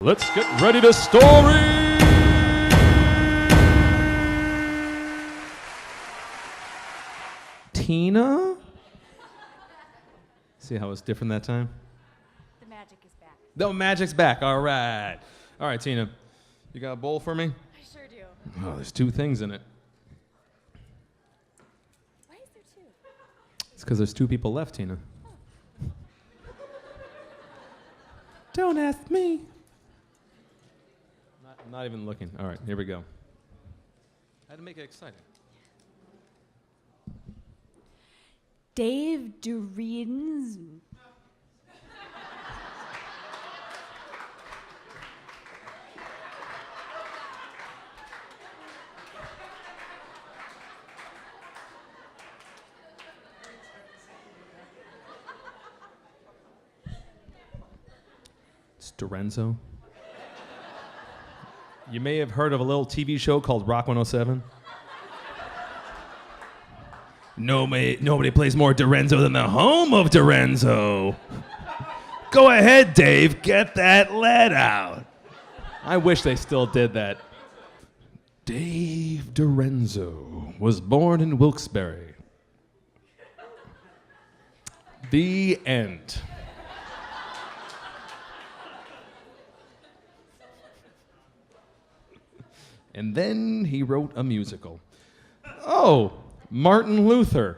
Let's get ready to story! Tina? See how it's different that time? The magic is back. The magic's back, all right. All right, Tina, you got a bowl for me? I sure do. Oh, there's two things in it. Why is there two? It's because there's two people left, Tina. Don't ask me. I'm not even looking. All right, here we go. I had to make it exciting. Dave DiRienzo. It's DiRienzo. You may have heard of a little TV show called Rock 107. Nobody plays more DiRienzo than the home of DiRienzo. Go ahead, Dave, get that lead out. I wish they still did that. Dave DiRienzo was born in Wilkes-Barre. The end. And then he wrote a musical. Oh, Martin Luther.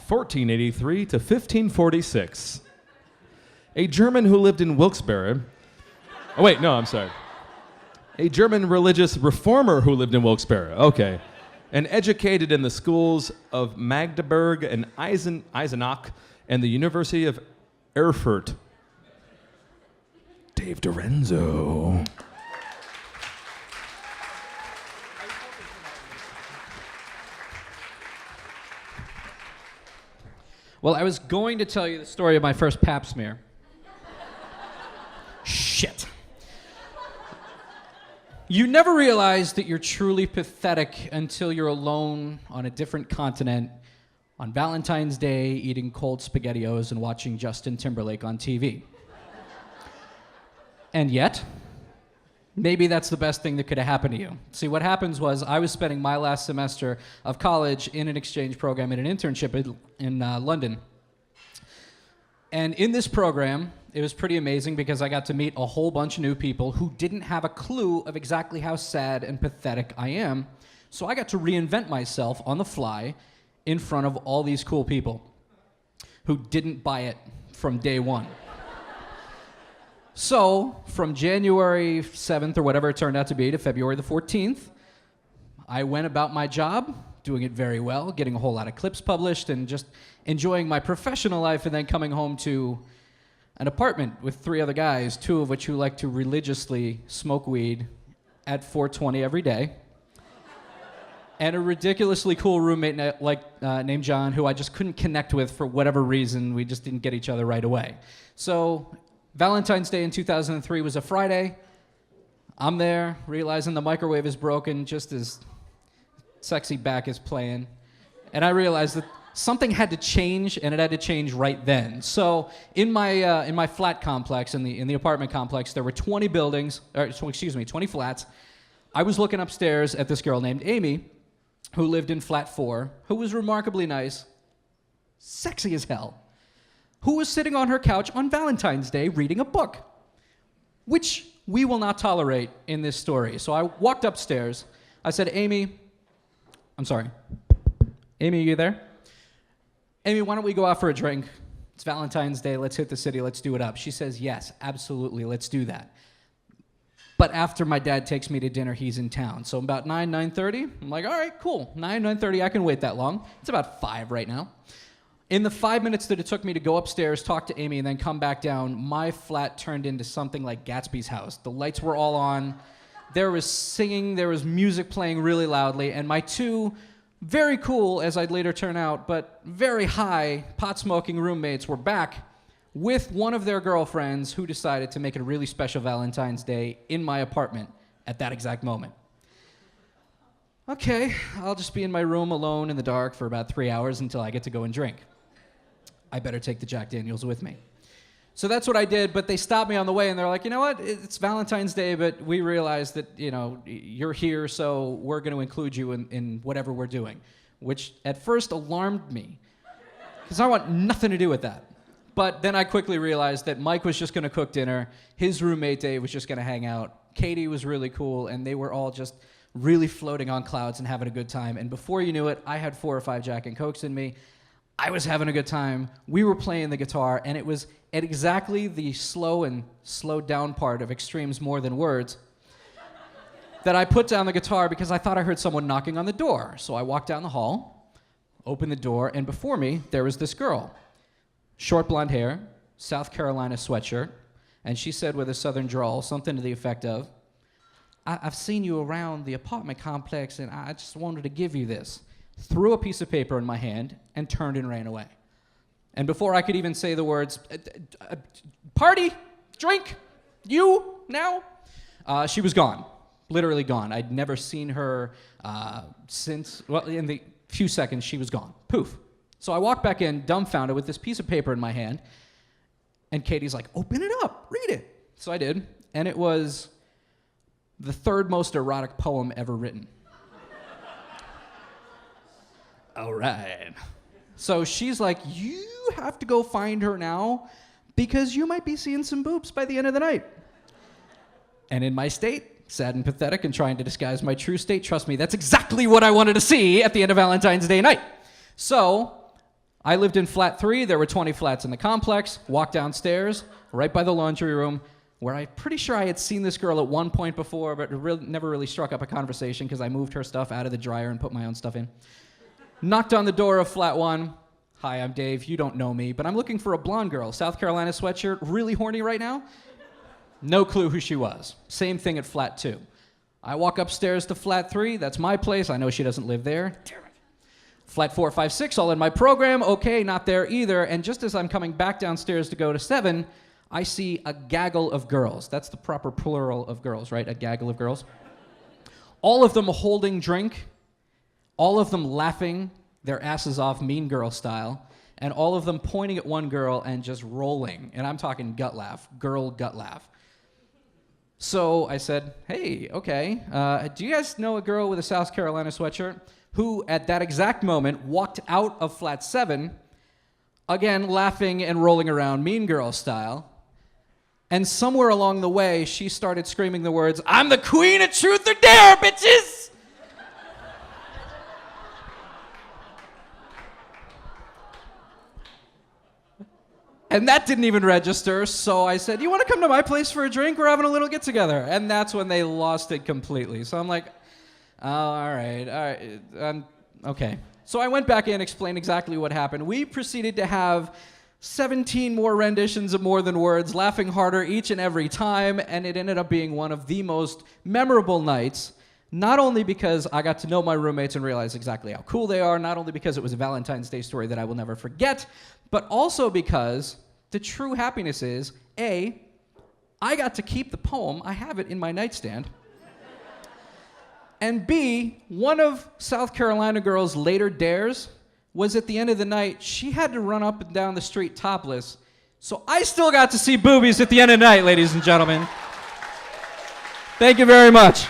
1483 to 1546. A German who lived in Wilkes-Barre. Oh, wait, no, I'm sorry. A German religious reformer who lived in Wilkes-Barre. Okay. And educated in the schools of Magdeburg and Eisenach and the University of Erfurt. Dave DiRienzo. Well, I was going to tell you the story of my first pap smear. Shit. You never realize that you're truly pathetic until you're alone on a different continent on Valentine's Day eating cold SpaghettiOs and watching Justin Timberlake on TV. And yet, maybe that's the best thing that could have happened to you. See, what happens was I was spending my last semester of college in an exchange program and an internship in London. And in this program, it was pretty amazing because I got to meet a whole bunch of new people who didn't have a clue of exactly how sad and pathetic I am. So I got to reinvent myself on the fly in front of all these cool people who didn't buy it from day one. So, from January 7th or whatever it turned out to be to February the 14th, I went about my job, doing it very well, getting a whole lot of clips published and just enjoying my professional life and then coming home to an apartment with three other guys, two of which who like to religiously smoke weed at 4:20 every day, and a ridiculously cool roommate named John who I just couldn't connect with for whatever reason. We just didn't get each other right away. So Valentine's Day in 2003 was a Friday. I'm there, realizing the microwave is broken just as Sexy Back is playing. And I realized that something had to change, and it had to change right then. So in my flat complex, in the apartment complex, there were 20 flats. I was looking upstairs at this girl named Amy, who lived in flat 4, who was remarkably nice, sexy as hell, who was sitting on her couch on Valentine's Day reading a book, which we will not tolerate in this story. So I walked upstairs. I said, Amy, are you there? Amy, why don't we go out for a drink? It's Valentine's Day. Let's hit the city. Let's do it up. She says, yes, absolutely. Let's do that. But after my dad takes me to dinner, he's in town. So about 9:30, I'm like, all right, cool. 9:30, I can wait that long. It's about 5 right now. In the 5 minutes that it took me to go upstairs, talk to Amy, and then come back down, my flat turned into something like Gatsby's house. The lights were all on. There was singing. There was music playing really loudly. And my two very cool, as I'd later turn out, but very high pot-smoking roommates were back with one of their girlfriends who decided to make it a really special Valentine's Day in my apartment at that exact moment. Okay, I'll just be in my room alone in the dark for about 3 hours until I get to go and drink. I better take the Jack Daniels with me. So that's what I did, but they stopped me on the way, and they're like, you know what? It's Valentine's Day, but we realize that, you're here, so we're going to include you in whatever we're doing, which at first alarmed me, because I want nothing to do with that. But then I quickly realized that Mike was just going to cook dinner, his roommate Dave was just going to hang out, Katie was really cool, and they were all just really floating on clouds and having a good time. And before you knew it, I had 4 or 5 Jack and Cokes in me. I was having a good time. We were playing the guitar, and it was at exactly the slow and slowed down part of Extremes More Than Words that I put down the guitar because I thought I heard someone knocking on the door. So I walked down the hall, opened the door, and before me, there was this girl. Short blonde hair, South Carolina sweatshirt, and she said with a southern drawl something to the effect of, I've seen you around the apartment complex, and I just wanted to give you this. Threw a piece of paper in my hand and turned and ran away. And before I could even say the words, party, drink, you, now, she was gone, literally gone. I'd never seen her since, well, in the few seconds she was gone, poof. So I walked back in, dumbfounded, with this piece of paper in my hand, and Katie's like, open it up, read it. So I did, and it was the 3rd most erotic poem ever written. All right. So she's like, you have to go find her now because you might be seeing some boobs by the end of the night. And in my state, sad and pathetic and trying to disguise my true state, trust me, that's exactly what I wanted to see at the end of Valentine's Day night. So I lived in flat 3. There were 20 flats in the complex. Walked downstairs, right by the laundry room, where I'm pretty sure I had seen this girl at one point before, but never really struck up a conversation because I moved her stuff out of the dryer and put my own stuff in. Knocked on the door of flat 1. Hi, I'm Dave. You don't know me, but I'm looking for a blonde girl. South Carolina sweatshirt, really horny right now? No clue who she was. Same thing at flat 2. I walk upstairs to flat 3. That's my place. I know she doesn't live there. Damn it. Flat 4, 5, 6, all in my program. Okay, not there either. And just as I'm coming back downstairs to go to 7, I see a gaggle of girls. That's the proper plural of girls, right? A gaggle of girls. All of them holding drink. All of them laughing their asses off Mean Girl style. And all of them pointing at one girl and just rolling. And I'm talking gut laugh. Girl gut laugh. So I said, hey, okay, do you guys know a girl with a South Carolina sweatshirt who, at that exact moment, walked out of flat 7, again, laughing and rolling around Mean Girl style. And somewhere along the way, she started screaming the words, I'm the queen of truth or dare, bitches! And that didn't even register, so I said, you want to come to my place for a drink? We're having a little get-together. And that's when they lost it completely. So I'm like, oh, all right, okay. So I went back in, explained exactly what happened. We proceeded to have 17 more renditions of More Than Words, laughing harder each and every time, and it ended up being one of the most memorable nights, not only because I got to know my roommates and realize exactly how cool they are, not only because it was a Valentine's Day story that I will never forget, but also because the true happiness is, A, I got to keep the poem. I have it in my nightstand. And B, one of South Carolina girl's later dares was at the end of the night, she had to run up and down the street topless. So I still got to see boobies at the end of the night, ladies and gentlemen. Thank you very much.